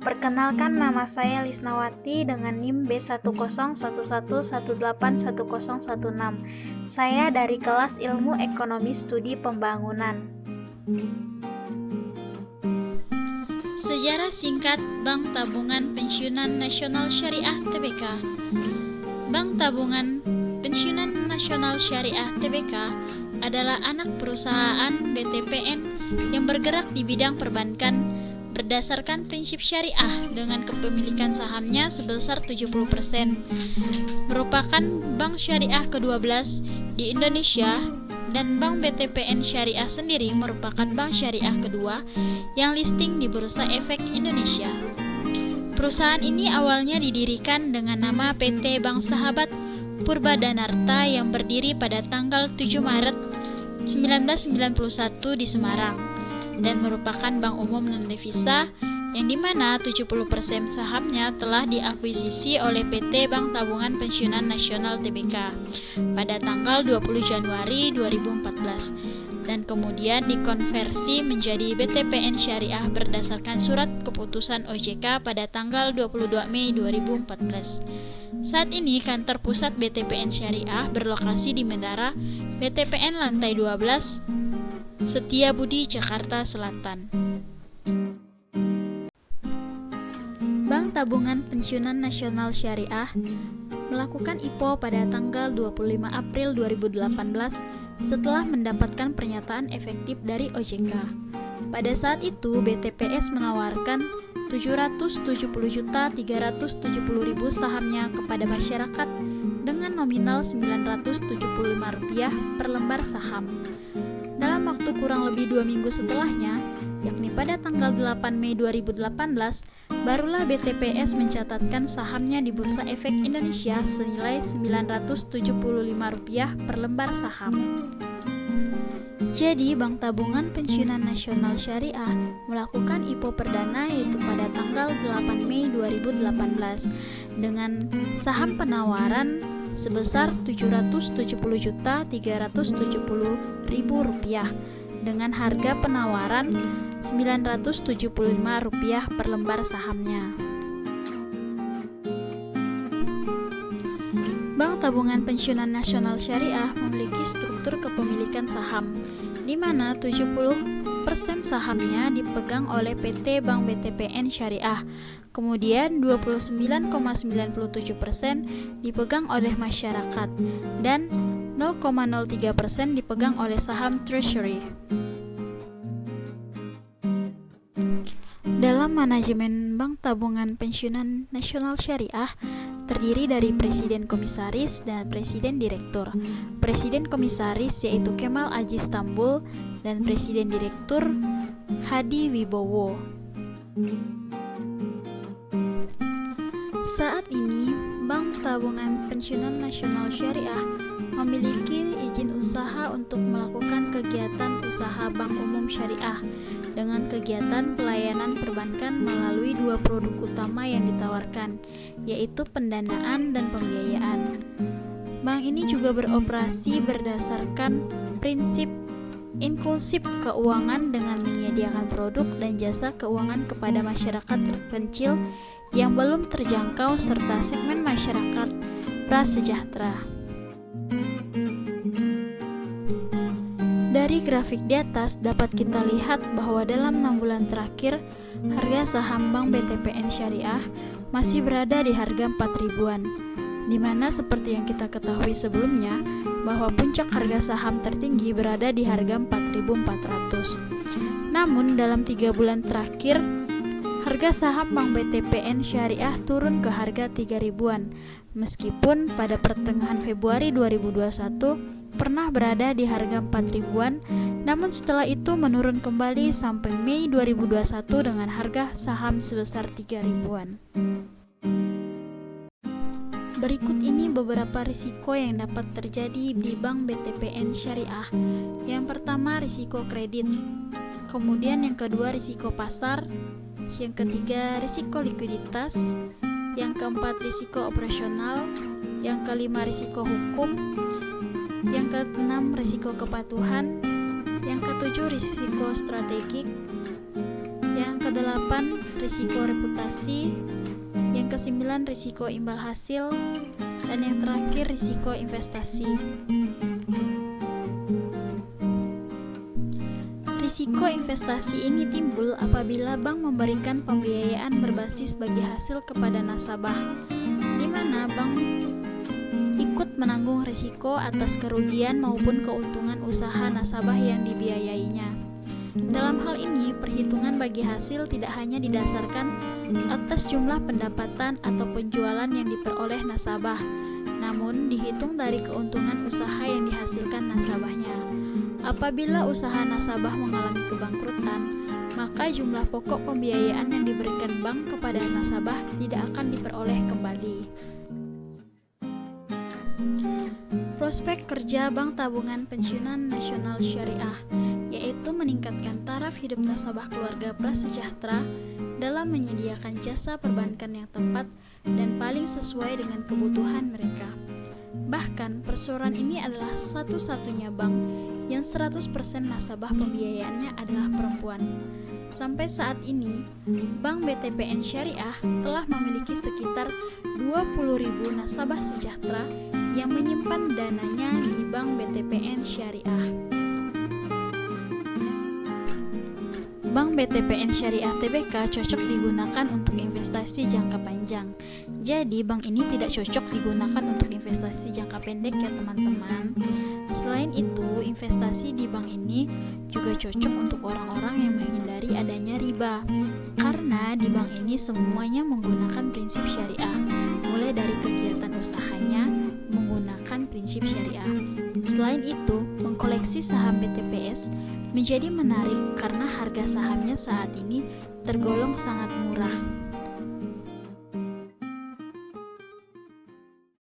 Perkenalkan, nama saya Lisnawati dengan NIM B1011181016. Saya dari kelas Ilmu Ekonomi Studi Pembangunan. Sejarah singkat Bank Tabungan Pensiunan Nasional Syariah Tbk. Bank Tabungan Pensiunan Nasional Syariah Tbk adalah anak perusahaan BTPN yang bergerak di bidang perbankan berdasarkan prinsip syariah dengan kepemilikan sahamnya sebesar 70%. Merupakan bank syariah ke-12 di Indonesia, dan Bank BTPN Syariah sendiri merupakan bank syariah kedua yang listing di Bursa Efek Indonesia. Perusahaan ini awalnya didirikan dengan nama PT Bank Sahabat Purbadanarta yang berdiri pada tanggal 7 Maret 1991 di Semarang dan merupakan bank umum non-devisa yang dimana 70% sahamnya telah diakuisisi oleh PT Bank Tabungan Pensiunan Nasional Tbk pada tanggal 20 Januari 2014 dan kemudian dikonversi menjadi BTPN Syariah berdasarkan surat keputusan OJK pada tanggal 22 Mei 2014. Saat ini kantor pusat BTPN Syariah berlokasi di Menara BTPN lantai 12 Setiabudi, Jakarta Selatan. Bank Tabungan Pensiunan Nasional Syariah melakukan IPO pada tanggal 25 April 2018 setelah mendapatkan pernyataan efektif dari OJK. Pada saat itu, BTPS menawarkan 770.370.000 sahamnya kepada masyarakat dengan nominal Rp975 per lembar saham. Dalam waktu kurang lebih 2 minggu setelahnya, yakni pada tanggal 8 Mei 2018, barulah BTPS mencatatkan sahamnya di Bursa Efek Indonesia senilai Rp975 per lembar saham. Jadi, Bank Tabungan Pensiunan Nasional Syariah melakukan IPO perdana yaitu pada tanggal 8 Mei 2018 dengan saham penawaran sebesar Rp770.370.000 dengan harga penawaran Rp975 per lembar sahamnya. Bank Tabungan Pensiunan Nasional Syariah memiliki struktur kepemilikan saham, di mana 70% sahamnya dipegang oleh PT Bank BTPN Syariah, kemudian 29,97% dipegang oleh masyarakat, dan 0,03% dipegang oleh saham treasury. Dalam manajemen Bank Tabungan Pensiunan Nasional Syariah terdiri dari Presiden Komisaris dan Presiden Direktur. Presiden Komisaris yaitu Kemal Aziz Tambul dan Presiden Direktur Hadi Wibowo. Saat ini, Bank Tabungan Pensiunan Nasional Syariah memiliki izin usaha untuk melakukan kegiatan usaha bank umum syariah dengan kegiatan pelayanan perbankan melalui 2 produk utama yang ditawarkan, yaitu pendanaan dan pembiayaan. Bank ini juga beroperasi berdasarkan prinsip inklusif keuangan dengan menyediakan produk dan jasa keuangan kepada masyarakat terpencil yang belum terjangkau serta segmen masyarakat prasejahtera. Dari grafik di atas dapat kita lihat bahwa dalam 6 bulan terakhir harga saham Bank BTPN Syariah masih berada di harga 4.000-an, di mana seperti yang kita ketahui sebelumnya bahwa puncak harga saham tertinggi berada di harga 4.400. Namun dalam 3 bulan terakhir harga saham Bank BTPN Syariah turun ke harga 3.000-an, meskipun pada pertengahan Februari 2021 pernah berada di harga 4.000-an, namun setelah itu menurun kembali sampai Mei 2021 dengan harga saham sebesar 3.000-an. Berikut ini beberapa risiko yang dapat terjadi di Bank BTPN Syariah. Yang pertama, risiko kredit. Kemudian yang kedua, risiko pasar. Yang ketiga, risiko likuiditas. Yang keempat, risiko operasional. Yang kelima, risiko hukum. Yang keenam, risiko kepatuhan. Yang ketujuh, risiko strategik. Yang Kedelapan, risiko reputasi. Yang kesembilan, risiko imbal hasil. Dan yang terakhir, risiko investasi. Risiko investasi ini timbul apabila bank memberikan pembiayaan berbasis bagi hasil kepada nasabah, di mana bank ikut menanggung risiko atas kerugian maupun keuntungan usaha nasabah yang dibiayainya. Dalam hal ini, perhitungan bagi hasil tidak hanya didasarkan atas jumlah pendapatan atau penjualan yang diperoleh nasabah, namun dihitung dari keuntungan usaha yang dihasilkan nasabahnya. Apabila usaha nasabah mengalami kebangkrutan, maka jumlah pokok pembiayaan yang diberikan bank kepada nasabah tidak akan diperoleh kembali. Prospek kerja Bank Tabungan Pensiunan Nasional Syariah, yaitu meningkatkan taraf hidup nasabah keluarga prasejahtera dalam menyediakan jasa perbankan yang tepat dan paling sesuai dengan kebutuhan mereka. Bahkan, perseroan ini adalah satu-satunya bank yang 100% nasabah pembiayaannya adalah perempuan. Sampai saat ini, Bank BTPN Syariah telah memiliki sekitar 20.000 nasabah sejahtera yang menyimpan dananya di Bank BTPN Syariah. Bank BTPN Syariah Tbk cocok digunakan untuk investasi jangka panjang. Jadi, bank ini tidak cocok digunakan untuk investasi jangka pendek ya teman-teman. Selain itu, investasi di bank ini juga cocok untuk orang-orang yang menghindari adanya riba. Karena di bank ini semuanya menggunakan prinsip syariah, mulai dari kegiatan usahanya menggunakan prinsip syariah. Selain itu, mengkoleksi saham BTPS menjadi menarik karena harga sahamnya saat ini tergolong sangat murah.